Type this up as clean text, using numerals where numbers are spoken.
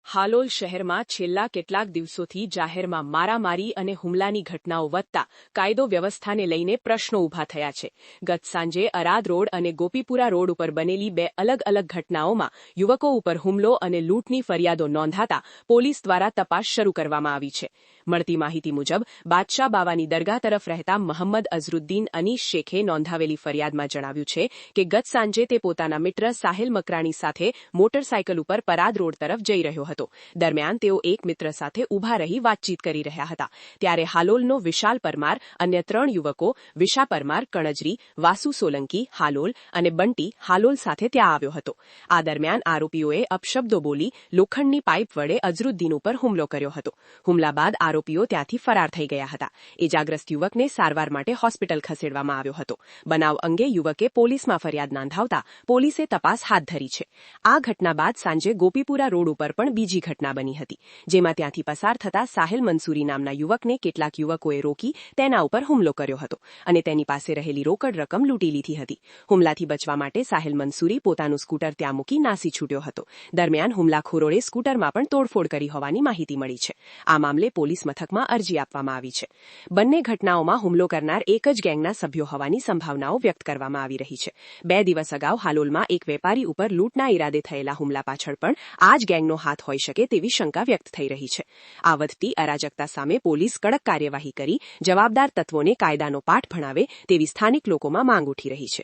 હાલોલ શહેરમાં છેલ્લા કેટલાક દિવસોથી જાહેરમાં મારામારી અને હુમલાની ઘટનાઓ વધતા કાયદો વ્યવસ્થાને લઈને પ્રશ્નો ઊભા થયા છે. ગત સાંજે અરાદ રોડ અને ગોપીપુરા રોડ ઉપર બનેલી બે અલગ અલગ ઘટનાઓમાં યુવકો ઉપર હુમલો અને લૂંટની ફરિયાદો નોંધાતા પોલીસ દ્વારા તપાસ શરૂ કરવામાં આવી છે. મળતી માહિતી મુજબ બાદશાહ બાવાની દરગાહ તરફ રહેતા મહંમદ અઝરુદ્દીન અનીસ શેખે નોંધાવેલી ફરિયાદમાં જણાવ્યું છે કે ગત સાંજે તે પોતાના મિત્ર સાહિલ મકરાણી સાથે મોટરસાયકલ ઉપર પરાદ રોડ તરફ જઈ રહ્યો હતો. દરમિયાન તેઓ એક મિત્ર સાથે ઊભા રહી વાતચીત કરી રહ્યા હતા. ત્યારે હાલોલનો વિશાલ પરમાર અન્ય 3 યુવકો વિશા પરમાર કણજરી, વાસુ સોલંકી હાલોલ અને બંટી હાલોલ સાથે ત્યાં આવ્યો હતો. આ દરમિયાન આરોપીઓએ અપશબ્દો બોલી લોખંડની પાઇપ વડે અઝરુદ્દીન ઉપર હુમલો કર્યો હતો. હુમલા બાદ આરોપીઓ ત્યાંથી ફરાર થઈ ગયા હતા. ઇજાગ્રસ્ત યુવકને સારવાર માટે હોસ્પિટલ ખસેડવામાં આવ્યો હતો. બનાવ અંગે યુવકે પોલીસમાં ફરિયાદ નોંધાવતા પોલીસે તપાસ હાથ ધરી છે. આ ઘટના બાદ સાંજે ગોપીપુરા રોડ ઉપર પણ બીજી ઘટના બની હતી, જેમાં ત્યાંથી પસાર થતા સાહિલ મંસૂરી નામના યુવકને કેટલાક યુવકોએ રોકી તેના ઉપર હુમલો કર્યો હતો અને તેની પાસે રહેલી રોકડ રકમ લૂંટી લીધી હતી. હુમલાથી બચવા માટે સાહિલ મંસૂરી પોતાનું સ્કૂટર ત્યાં મૂકી નાસી છૂટ્યો હતો. દરમિયાન હુમલાખોરોએ સ્કૂટરમાં પણ તોડફોડ કરી હોવાની માહિતી મળી છે. આ મામલે પોલીસ મથકમાં અરજી આપવામાં આવી છે. બંને ઘટનાઓમાં હુમલો કરનાર એક જ ગેંગના સભ્યો હોવાની સંભાવનાઓ વ્યક્ત કરવામાં આવી રહી છે. 2 દિવસ અગાઉ હાલોલમાં એક વેપારી ઉપર લૂંટના ઈરાદે થયેલા હુમલા પાછળ પણ આ જ ગેંગનો હાથ હોઈ શકે તેવી શંકા વ્યક્ત થઈ રહી છે. આ વધતી અરાજકતા સામે પોલીસ કડક કાર્યવાહી કરી જવાબદાર તત્વોને કાયદાનો પાઠ ભણાવે તેવી સ્થાનિક લોકોમાં માંગ ઉઠી રહી છે.